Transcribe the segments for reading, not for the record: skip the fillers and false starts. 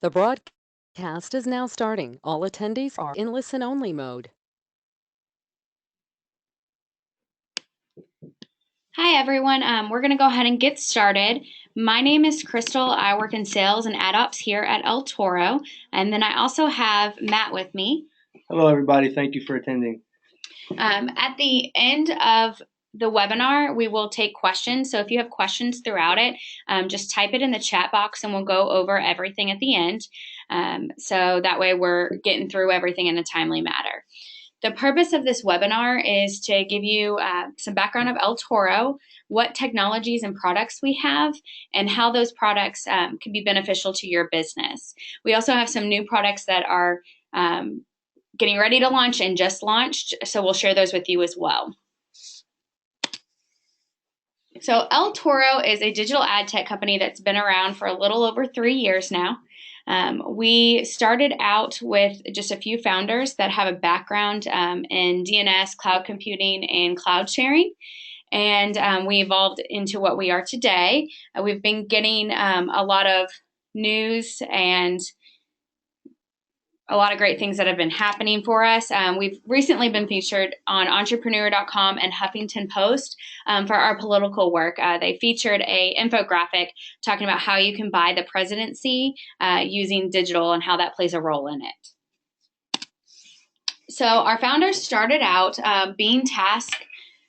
The broadcast is now starting. All attendees are in listen-only mode. Hi everyone, we're going to go ahead and get started. My name is Crystal. I work in sales and ad ops here at eltoro, and then I also have Matt with me. Hello everybody, thank you for attending. At the end of the webinar, we will take questions. So if you have questions throughout it, just type it in the chat box and we'll go over everything at the end. So that way we're getting through everything in a timely manner. The purpose of this webinar is to give you some background of eltoro, what technologies and products we have, and how those products can be beneficial to your business. We also have some new products that are getting ready to launch and just launched, so we'll share those with you as well. So eltoro is a digital ad tech company that's been around for a little over 3 years now. We started out with just a few founders that have a background in DNS, cloud computing, and cloud sharing. And we evolved into what we are today. We've been getting a lot of news and a lot of great things that have been happening for us. We've recently been featured on entrepreneur.com and Huffington Post for our political work. They featured a infographic talking about how you can buy the presidency using digital and how that plays a role in it. So our founders started out being tasked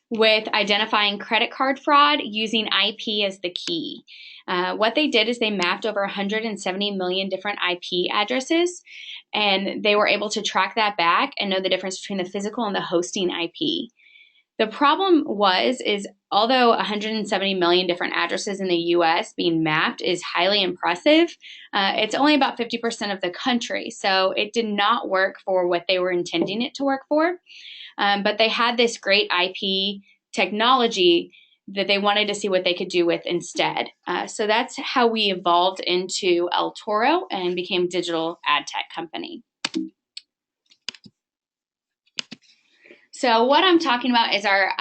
with identifying credit card fraud using IP as the key. What they did is they mapped over 170 million different IP addresses, and they were able to track that back and know the difference between the physical and the hosting IP. The problem is although 170 million different addresses in the US being mapped is highly impressive, it's only about 50% of the country. So it did not work for what they were intending it to work for. But they had this great IP technology that they wanted to see what they could do with instead. So that's how we evolved into eltoro and became a digital ad tech company. So what I'm talking about is our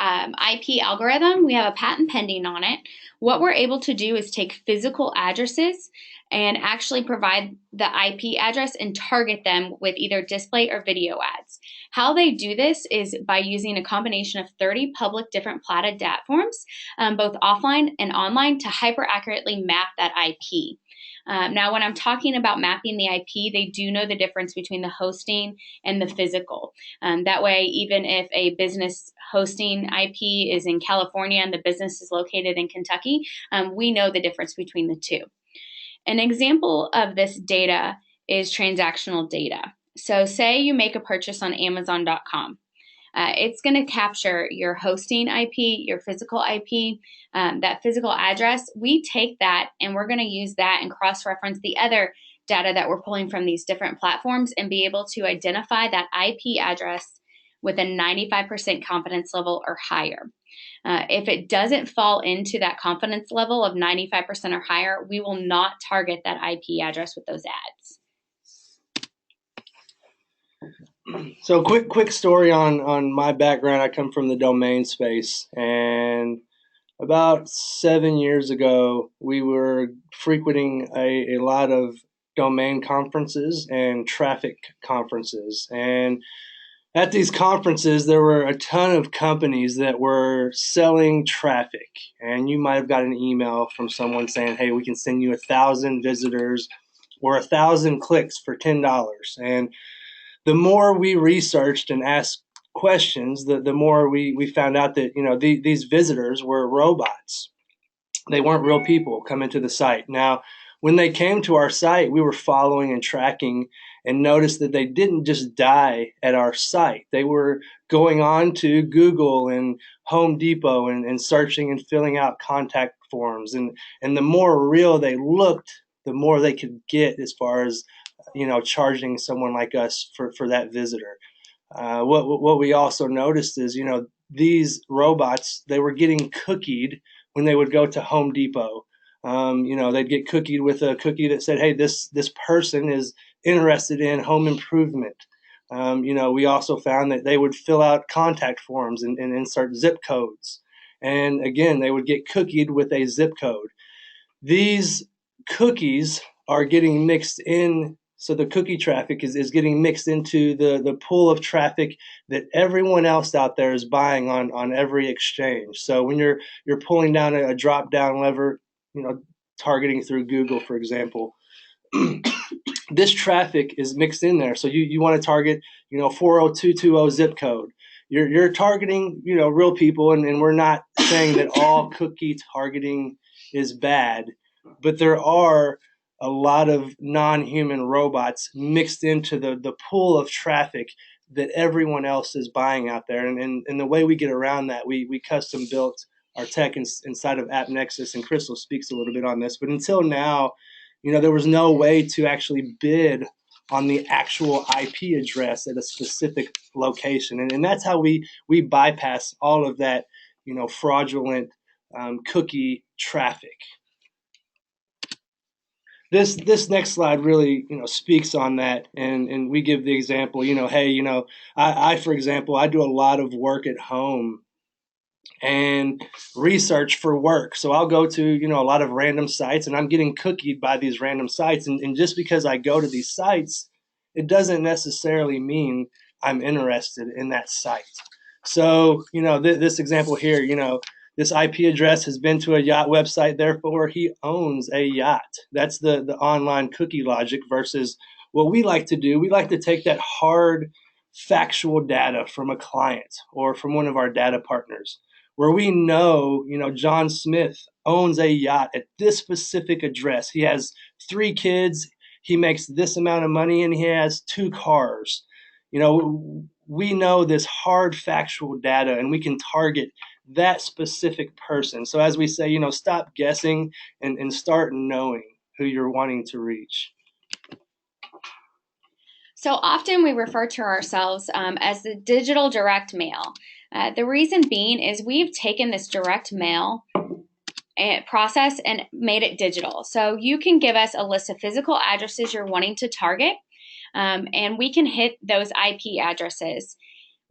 IP algorithm. We have a patent pending on it. What we're able to do is take physical addresses and actually provide the IP address and target them with either display or video ads. How they do this is by using a combination of 30 public different platforms, both offline and online, to hyper accurately map that IP. Now, when I'm talking about mapping the IP, they do know the difference between the hosting and the physical. That way, even if a business hosting IP is in California and the business is located in Kentucky, we know the difference between the two. An example of this data is transactional data. So say you make a purchase on Amazon.com. It's going to capture your hosting IP, your physical IP, that physical address. We take that and we're going to use that and cross-reference the other data that we're pulling from these different platforms and be able to identify that IP address with a 95% confidence level or higher. If it doesn't fall into that confidence level of 95% or higher, we will not target that IP address with those ads. So quick story on my background. I come from the domain space, and about 7 years ago, we were frequenting a lot of domain conferences and traffic conferences. And at these conferences, there were a ton of companies that were selling traffic. And you might have got an email from someone saying, hey, we can send you 1,000 visitors or 1,000 clicks for $10. And the more we researched and asked questions, the more we found out that these visitors were robots. They weren't real people coming to the site. Now, when they came to our site, we were following and tracking and noticed that they didn't just die at our site. They were going on to Google and Home Depot and searching and filling out contact forms. And the more real they looked, the more they could get as far as charging someone like us for that visitor. What we also noticed is, these robots, they were getting cookied when they would go to Home Depot. They'd get cookied with a cookie that said, hey, this person is interested in home improvement. We also found that they would fill out contact forms and insert zip codes. And again, they would get cookied with a zip code. These cookies are getting mixed in. So the cookie traffic is getting mixed into the pool of traffic that everyone else out there is buying on every exchange. So when you're pulling down a drop down lever, targeting through Google, for example, this traffic is mixed in there. So you want to target, 40220 zip code. You're targeting, real people, and we're not saying that all cookie targeting is bad, but there are a lot of non-human robots mixed into the pool of traffic that everyone else is buying out there. And the way we get around that, we custom built our tech inside of AppNexus, and Crystal speaks a little bit on this. But until now, there was no way to actually bid on the actual IP address at a specific location. And that's how we bypass all of that, fraudulent cookie traffic. This next slide really, speaks on that, and we give the example, hey, I for example, I do a lot of work at home and research for work. So I'll go to, a lot of random sites, and I'm getting cookied by these random sites. And just because I go to these sites, it doesn't necessarily mean I'm interested in that site. So, this example here, this IP address has been to a yacht website, therefore he owns a yacht. That's the online cookie logic versus what we like to do. We like to take that hard factual data from a client or from one of our data partners, where we know, John Smith owns a yacht at this specific address. He has 3 kids, he makes this amount of money, and he has 2 cars. We know this hard factual data, and we can target that specific person. So as we say, stop guessing and start knowing who you're wanting to reach. So often we refer to ourselves as the digital direct mail. The reason being is we've taken this direct mail process and made it digital. So you can give us a list of physical addresses you're wanting to target, and we can hit those IP addresses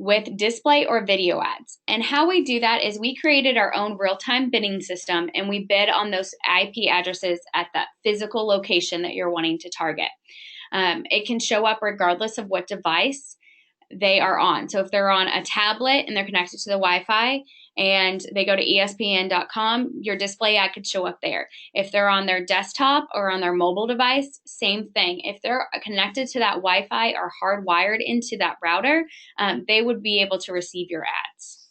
with display or video ads. And how we do that is we created our own real-time bidding system, and we bid on those IP addresses at that physical location that you're wanting to target. It can show up regardless of what device they are on. So if they're on a tablet and they're connected to the Wi-Fi and they go to ESPN.com, your display ad could show up there. If they're on their desktop or on their mobile device, same thing. If they're connected to that Wi-Fi or hardwired into that router, they would be able to receive your ads.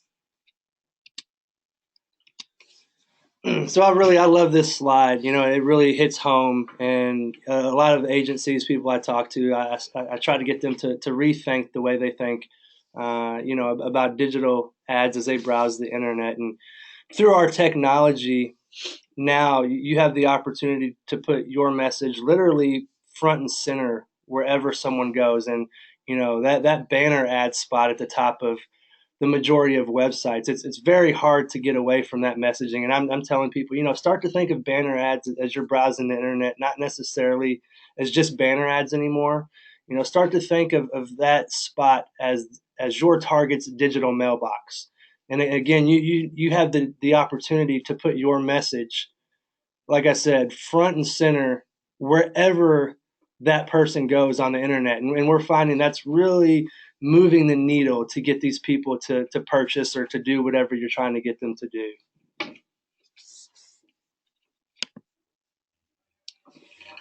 So I love this slide. It really hits home, and a lot of agencies, people I talk to, I try to get them to rethink the way they think, about digital ads as they browse the internet. And through our technology, now you have the opportunity to put your message literally front and center wherever someone goes. And that banner ad spot at the top of the majority of websites, it's very hard to get away from that messaging. And I'm telling people, start to think of banner ads as you're browsing the internet, not necessarily as just banner ads anymore. Start to think of that spot as your target's digital mailbox. And again, you have the opportunity to put your message, like I said, front and center wherever that person goes on the internet. And we're finding that's really moving the needle to get these people to purchase or to do whatever you're trying to get them to do.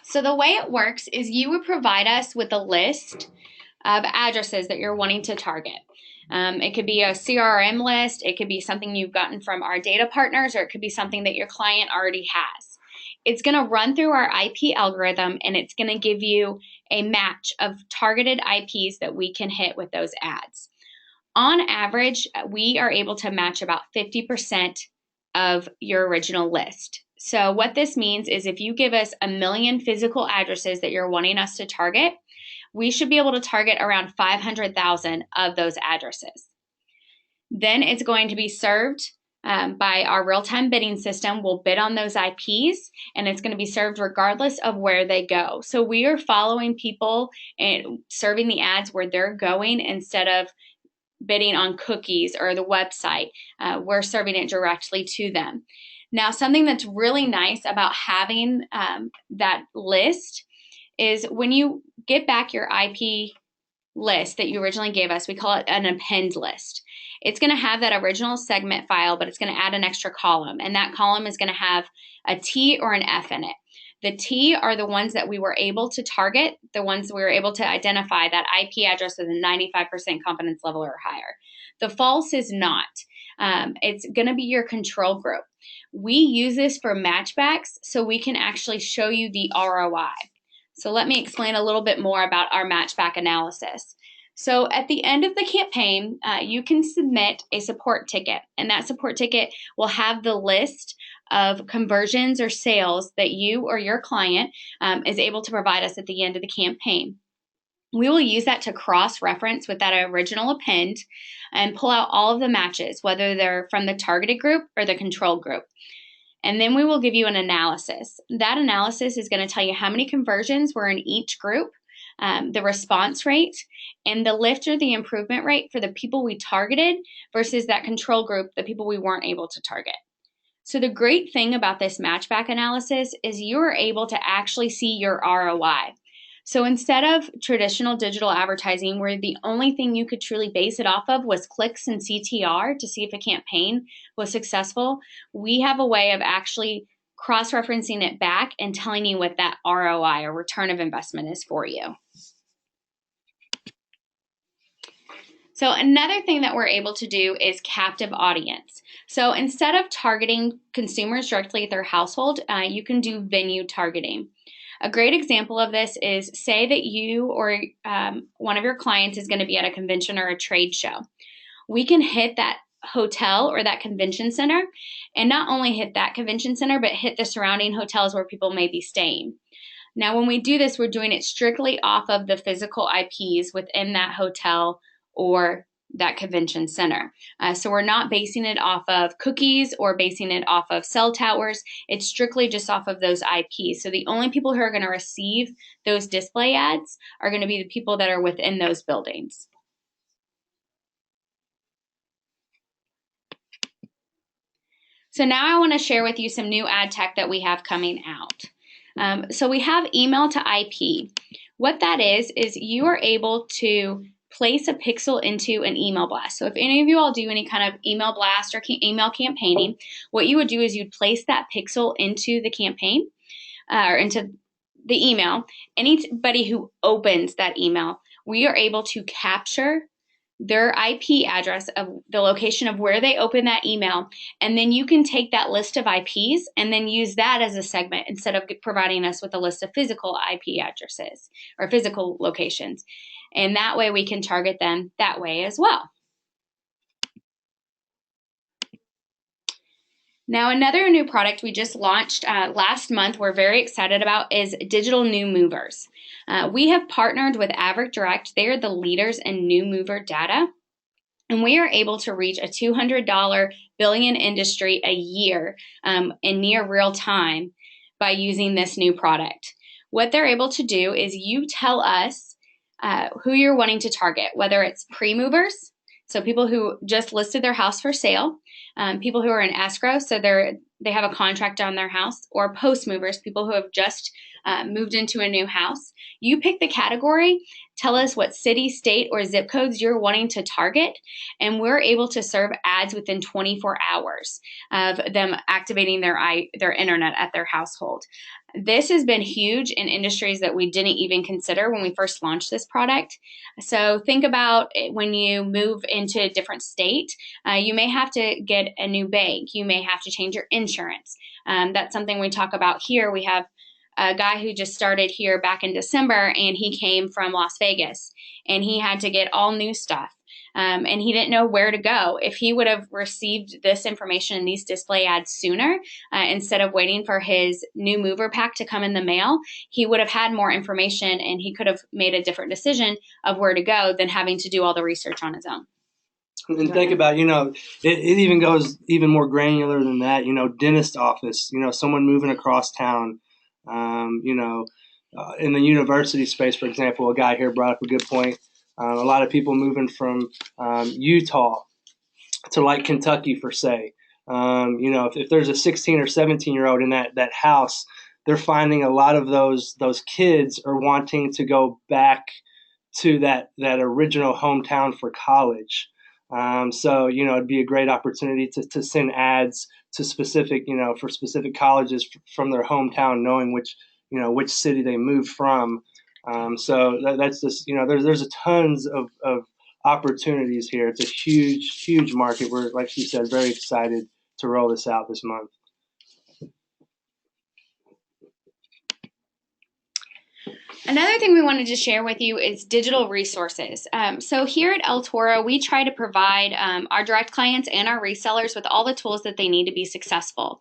So the way it works is you would provide us with a list of addresses that you're wanting to target. It could be a CRM list, it could be something you've gotten from our data partners, or it could be something that your client already has. It's going to run through our IP algorithm, and it's going to give you a match of targeted IPs that we can hit with those ads. On average, we are able to match about 50% of your original list. So what this means is if you give us 1 million physical addresses that you're wanting us to target, we should be able to target around 500,000 of those addresses. Then it's going to be served by our real-time bidding system. We'll bid on those IPs, and it's going to be served regardless of where they go. So we are following people and serving the ads where they're going instead of bidding on cookies or the website. We're serving it directly to them. Now, something that's really nice about having that list is when you get back your IP list that you originally gave us, we call it an append list. It's going to have that original segment file, but it's going to add an extra column, and that column is going to have a T or an F in it. The T are the ones that we were able to target, the ones we were able to identify that IP address with a 95% confidence level or higher. The false is not. It's going to be your control group. We use this for matchbacks so we can actually show you the ROI. So let me explain a little bit more about our matchback analysis. So at the end of the campaign, you can submit a support ticket, and that support ticket will have the list of conversions or sales that you or your client is able to provide us at the end of the campaign. We will use that to cross-reference with that original append and pull out all of the matches, whether they're from the targeted group or the control group. And then we will give you an analysis. That analysis is going to tell you how many conversions were in each group, the response rate, and the lift or the improvement rate for the people we targeted versus that control group, the people we weren't able to target. So the great thing about this matchback analysis is you are able to actually see your ROI. So instead of traditional digital advertising where the only thing you could truly base it off of was clicks and CTR to see if a campaign was successful, we have a way of actually cross-referencing it back and telling you what that ROI or return of investment is for you. So another thing that we're able to do is captive audience. So instead of targeting consumers directly at their household, you can do venue targeting. A great example of this is say that you or one of your clients is going to be at a convention or a trade show. We can hit that hotel or that convention center and not only hit that convention center, but hit the surrounding hotels where people may be staying. Now, when we do this, we're doing it strictly off of the physical IPs within that hotel or that convention center. So we're not basing it off of cookies or basing it off of cell towers. It's strictly just off of those IPs. So the only people who are going to receive those display ads are going to be the people that are within those buildings. So now I want to share with you some new ad tech that we have coming out. So we have email to IP. What that is you are able to place a pixel into an email blast. So if any of you all do any kind of email blast or email campaigning, what you would do is you'd place that pixel into the campaign or into the email. Anybody who opens that email, we are able to capture their IP address of the location of where they open that email, and then you can take that list of IPs and then use that as a segment instead of providing us with a list of physical IP addresses or physical locations. And that way we can target them that way as well. Now, another new product we just launched last month we're very excited about is digital new movers. We have partnered with Averick Direct. They are the leaders in new mover data, and we are able to reach a $200 billion industry a year in near real time by using this new product. What they're able to do is you tell us who you're wanting to target, whether it's pre-movers, so people who just listed their house for sale, people who are in escrow, so they have a contract on their house, or post-movers, people who have just moved into a new house. You pick the category, tell us what city, state, or zip codes you're wanting to target, and we're able to serve ads within 24 hours of them activating their internet at their household. This has been huge in industries that we didn't even consider when we first launched this product. So think about when you move into a different state, you may have to get a new bank. You may have to change your insurance. That's something we talk about here. We have a guy who just started here back in December, and he came from Las Vegas, and he had to get all new stuff. And he didn't know where to go. If he would have received this information and these display ads sooner, instead of waiting for his new mover pack to come in the mail, he would have had more information and he could have made a different decision of where to go than having to do all the research on his own. And think about, it even goes even more granular than that, dentist office, someone moving across town, in the university space, for example, a guy here brought up a good point. A lot of people moving from Utah to like Kentucky, for say. If there's a 16 or 17-year-old in that house, they're finding a lot of those kids are wanting to go back to that original hometown for college. So it'd be a great opportunity to send ads to specific, for specific colleges from their hometown, knowing which city they moved from. So that's just, there's a tons of opportunities here. It's a huge market. We're, like she said, very excited to roll this out this month. Another thing we wanted to share with you is digital resources. So here at eltoro, we try to provide our direct clients and our resellers with all the tools that they need to be successful.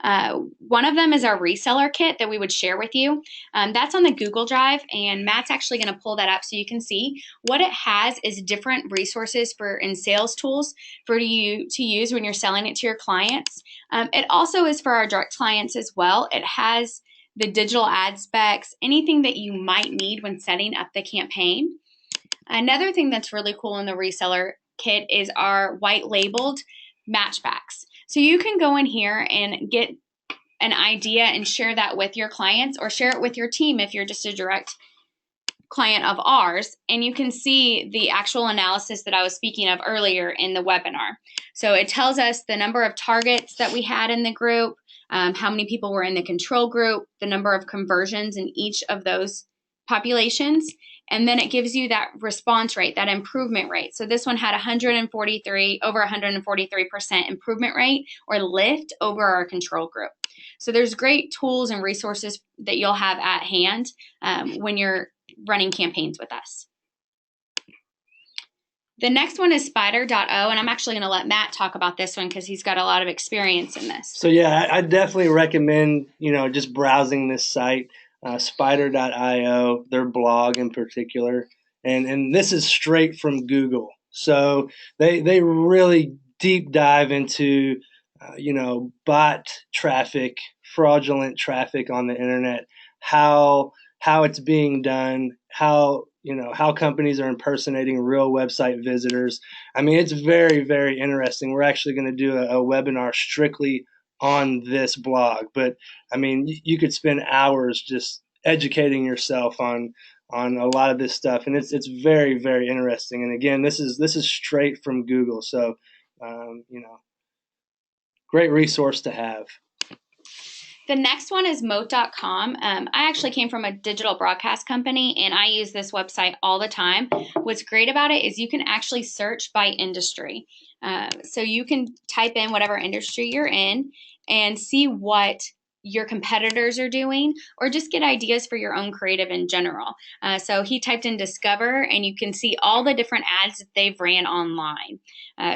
One of them is our reseller kit that we would share with you. That's on the Google Drive, and Matt's actually going to pull that up so you can see. What it has is different resources and sales tools for you to use when you're selling it to your clients. It also is for our direct clients as well. It has the digital ad specs, anything that you might need when setting up the campaign. Another thing that's really cool in the reseller kit is our white labeled matchbacks. So you can go in here and get an idea and share that with your clients, or share it with your team if you're just a direct client of ours, and you can see the actual analysis that I was speaking of earlier in the webinar. So it tells us the number of targets that we had in the group, how many people were in the control group, the number of conversions in each of those populations, and then it gives you that response rate, that improvement rate. So this one had over 143% improvement rate or lift over our control group. So there's great tools and resources that you'll have at hand when you're running campaigns with us. The next one is Spyder.o, and I'm actually going to let Matt talk about this one because he's got a lot of experience in this. So yeah, I definitely recommend, just browsing this site, Spyder.io, their blog in particular. And this is straight from Google. So they really deep dive into, bot traffic, fraudulent traffic on the internet, how it's being done, how companies are impersonating real website visitors. I mean, it's very, very interesting. We're actually going to do a webinar strictly on this blog, but I mean, you could spend hours just educating yourself on a lot of this stuff, and it's very, very interesting. And again, this is straight from Google, so great resource to have. The next one is Moat.com. I actually came from a digital broadcast company, and I use this website all the time. What's great about it is you can actually search by industry. So you can type in whatever industry you're in and see what your competitors are doing, or just get ideas for your own creative in general. So he typed in Discover, and you can see all the different ads that they've ran online.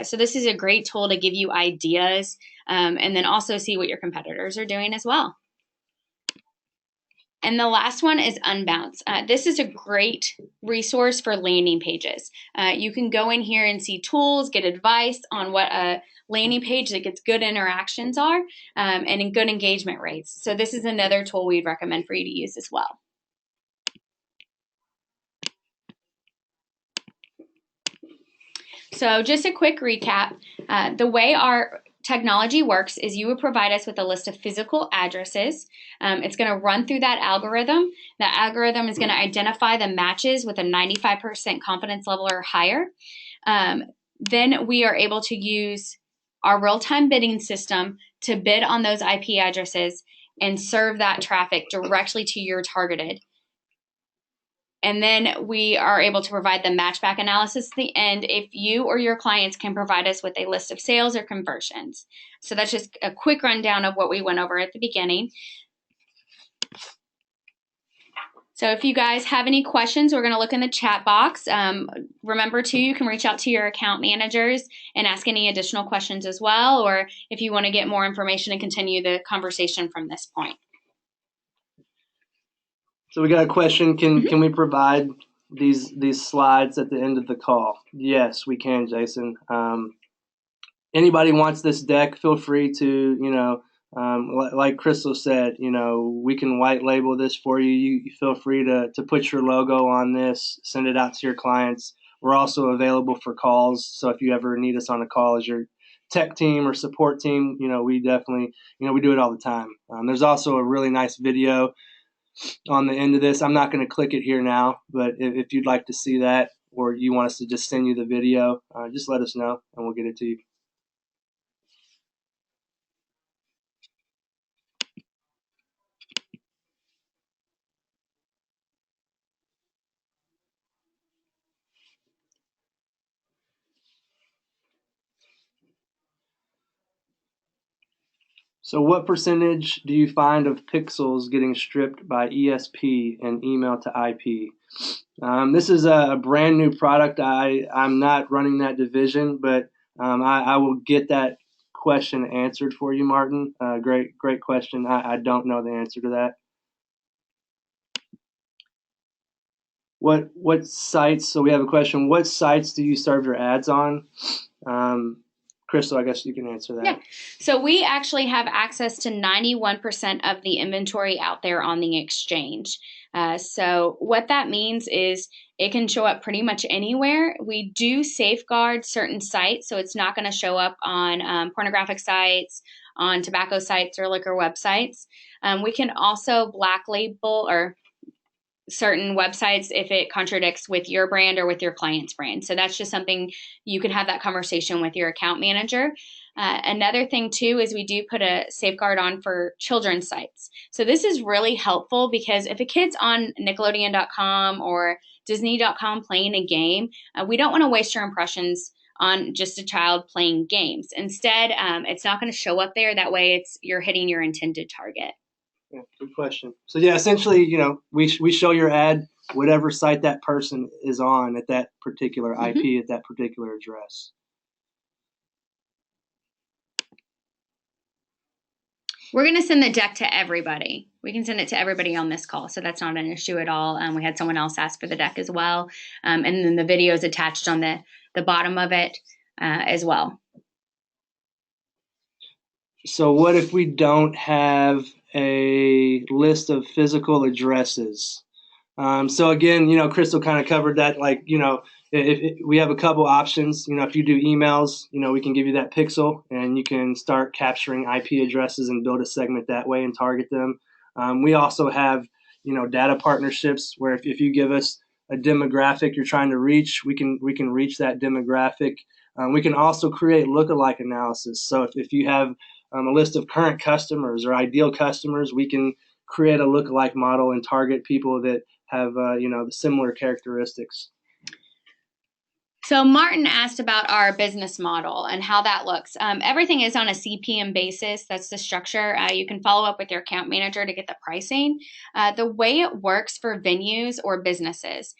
So this is a great tool to give you ideas, and then also see what your competitors are doing as well. And the last one is Unbounce. This is a great resource for landing pages. You can go in here and see tools, get advice on what a landing page that gets good interactions are, and in good engagement rates. So this is another tool we'd recommend for you to use as well. So just a quick recap. The way our technology works is you would provide us with a list of physical addresses. It's going to run through that algorithm. That algorithm is going to identify the matches with a 95% confidence level or higher. Then we are able to use our real-time bidding system to bid on those IP addresses and serve that traffic directly to your targeted. And then we are able to provide the matchback analysis at the end if you or your clients can provide us with a list of sales or conversions. So that's just a quick rundown of what we went over at the beginning. So if you guys have any questions, we're going to look in the chat box. Remember, too, you can reach out to your account managers and ask any additional questions as well, or if you want to get more information and continue the conversation from this point. So we got a question. Can we provide these slides at the end of the call? Yes, we can, Jason. Anybody wants this deck, feel free to, like Crystal said, we can white label this for you. You feel free to put your logo on this, send it out to your clients. We're also available for calls. So if you ever need us on a call as you're tech team or support team, we definitely, we do it all the time. There's also a really nice video on the end of this. I'm not going to click it here now, but if you'd like to see that, or you want us to just send you the video, just let us know and we'll get it to you. So what percentage do you find of pixels getting stripped by ESP and email to IP? This is a brand new product. I'm not running that division, but I will get that question answered for you, Martin. Great question. I don't know the answer to that. What sites? So we have a question. What sites do you serve your ads on? Crystal, I guess you can answer that. Yeah. So we actually have access to 91% of the inventory out there on the exchange. So what that means is it can show up pretty much anywhere. We do safeguard certain sites, so it's not going to show up on pornographic sites, on tobacco sites, or liquor websites. We can also black label or certain websites if it contradicts with your brand or with your client's brand. So that's just something you can have that conversation with your account manager. Another thing too is we do put a safeguard on for children's sites. So this is really helpful because if a kid's on Nickelodeon.com or Disney.com playing a game, we don't want to waste your impressions on just a child playing games. Instead, it's not going to show up there. That way you're hitting your intended target. Yeah, good question. So yeah, essentially, we show your ad whatever site that person is on at that particular IP at that particular address. We're going to send the deck to everybody. We can send it to everybody on this call, so that's not an issue at all. We had someone else ask for the deck as well, and then the video is attached on the bottom of it as well. So what if we don't have a list of physical addresses? So again, Crystal kind of covered that. Like, if we have a couple options. If you do emails, we can give you that pixel, and you can start capturing IP addresses and build a segment that way and target them. We also have, data partnerships where if you give us a demographic you're trying to reach, we can reach that demographic. We can also create lookalike analysis. So if you have a list of current customers or ideal customers, we can create a lookalike model and target people that have similar characteristics. So Martin asked about our business model and how that looks. Everything is on a CPM basis. That's the structure. You can follow up with your account manager to get the pricing. The way it works for venues or businesses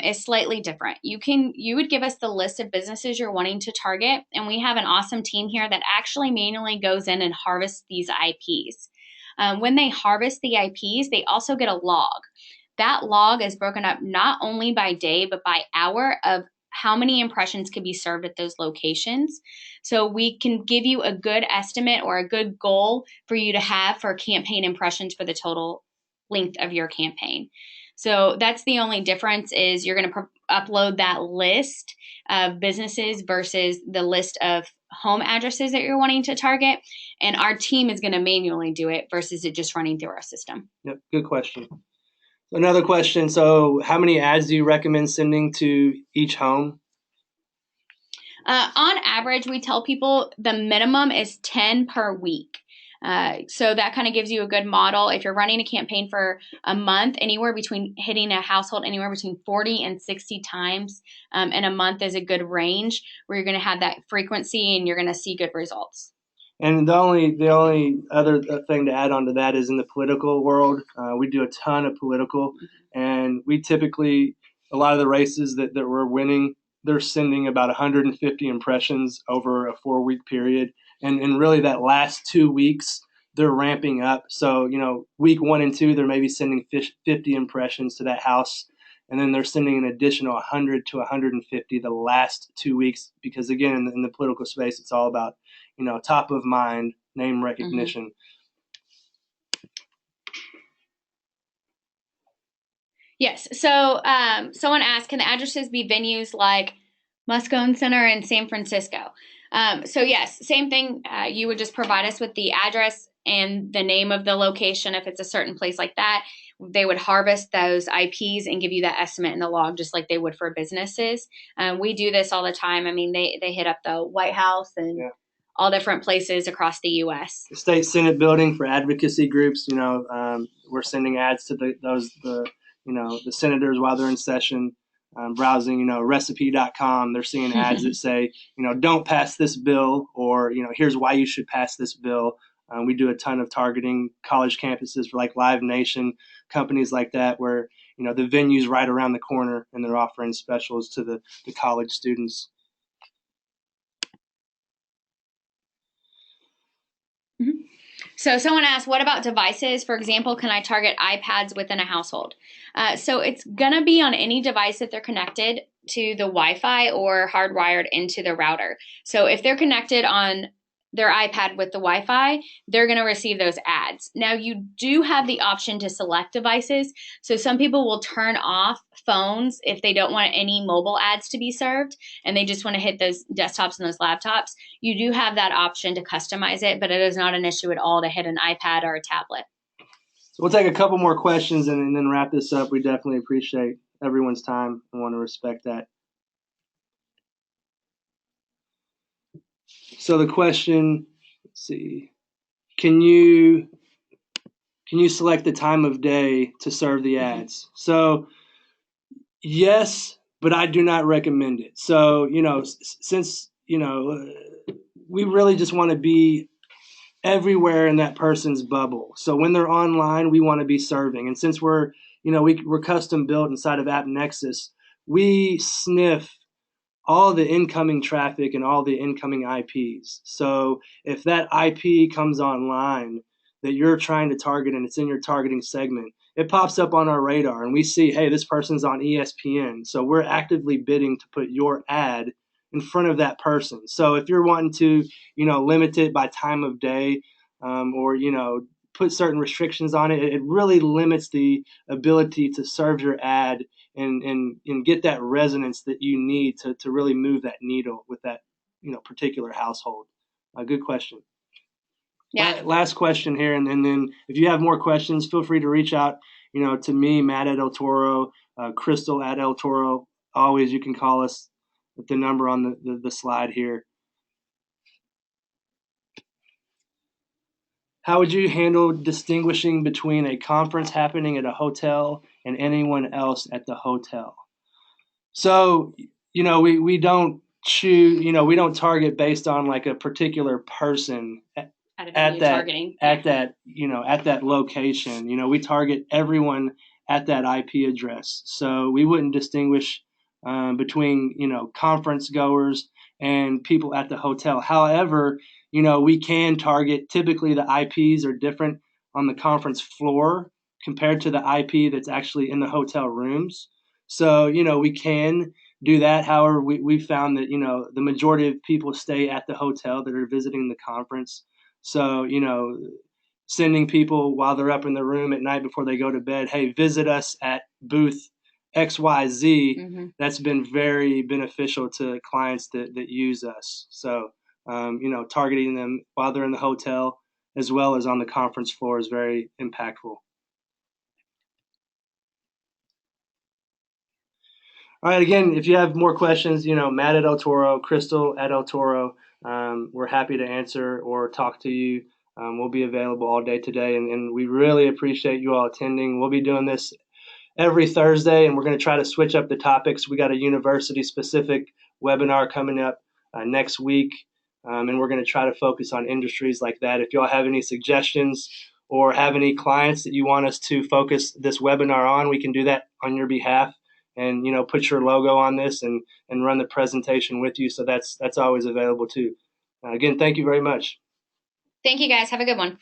is slightly different. You would give us the list of businesses you're wanting to target, and we have an awesome team here that actually manually goes in and harvests these IPs. When they harvest the IPs, they also get a log. That log is broken up not only by day, but by hour of how many impressions could be served at those locations. So we can give you a good estimate or a good goal for you to have for campaign impressions for the total length of your campaign. So that's the only difference is you're going to upload that list of businesses versus the list of home addresses that you're wanting to target. And our team is going to manually do it versus it just running through our system. Yep, good question. Another question. So how many ads do you recommend sending to each home? On average, we tell people the minimum is 10 per week. So that kind of gives you a good model. If you're running a campaign for a month, hitting a household anywhere between 40 and 60 times in a month is a good range where you're going to have that frequency and you're going to see good results. And the only other thing to add on to that is in the political world, we do a ton of political, and we typically, a lot of the races that we're winning, they're sending about 150 impressions over a 4-week period. And really that last 2 weeks, they're ramping up. So, week 1 and 2, they're maybe sending 50 impressions to that house. And then they're sending an additional 100 to 150 the last 2 weeks. Because again, in the political space, it's all about, top of mind, name recognition. Yes. So someone asked, can the addresses be venues like Moscone Center in San Francisco? So yes, same thing. You would just provide us with the address and the name of the location. If it's a certain place like that, they would harvest those IPs and give you that estimate in the log, just like they would for businesses. We do this all the time. I mean, they hit up the White House and all different places across the U.S. The State Senate building for advocacy groups. We're sending ads to the senators while they're in session. Browsing, recipe.com, they're seeing ads that say, don't pass this bill, or, here's why you should pass this bill. We do a ton of targeting college campuses for like Live Nation, companies like that, where, the venue's right around the corner and they're offering specials to the college students. Mm-hmm. So someone asked, what about devices? For example, can I target iPads within a household? So it's going to be on any device that they're connected to the Wi-Fi or hardwired into the router. So if they're connected on their iPad with the Wi-Fi, they're going to receive those ads. Now, you do have the option to select devices. So some people will turn off phones if they don't want any mobile ads to be served and they just want to hit those desktops and those laptops. You do have that option to customize it, but it is not an issue at all to hit an iPad or a tablet. So we'll take a couple more questions and then wrap this up. We definitely appreciate everyone's time and want to respect that. So the question, let's see, can you select the time of day to serve the ads? So yes, but I do not recommend it. So, since, we really just want to be everywhere in that person's bubble. So when they're online, we want to be serving. And since we're custom built inside of AppNexus, we sniff all the incoming traffic and all the incoming IPs. So if that IP comes online that you're trying to target and it's in your targeting segment, it pops up on our radar and we see, hey, this person's on ESPN. So we're actively bidding to put your ad in front of that person. So if you're wanting to, limit it by time of day, or, put certain restrictions on it, it really limits the ability to serve your ad and get that resonance that you need to really move that needle with that particular household. Good question. Yeah. Last question here, and then if you have more questions, feel free to reach out to me, Matt at eltoro, Crystal at eltoro. Always, you can call us with the number on the slide here. How would you handle distinguishing between a conference happening at a hotel and anyone else at the hotel? So, we don't choose, we don't target based on like a particular person at that location. We target everyone at that IP address. So we wouldn't distinguish between, conference goers and people at the hotel. However, we can target, typically the IPs are different on the conference floor compared to the IP that's actually in the hotel rooms. So, we can do that. However, we found that, the majority of people stay at the hotel that are visiting the conference. So, sending people while they're up in the room at night before they go to bed, hey, visit us at booth XYZ, that's been very beneficial to clients that use us. So, targeting them while they're in the hotel as well as on the conference floor is very impactful. All right, again, if you have more questions, Matt at eltoro, Crystal at eltoro, we're happy to answer or talk to you. We'll be available all day today, and we really appreciate you all attending. We'll be doing this every Thursday, and we're going to try to switch up the topics. We got a university-specific webinar coming up next week, and we're going to try to focus on industries like that. If you all have any suggestions or have any clients that you want us to focus this webinar on, we can do that on your behalf and, put your logo on this and run the presentation with you. So that's always available too. Again, thank you very much. Thank you, guys. Have a good one.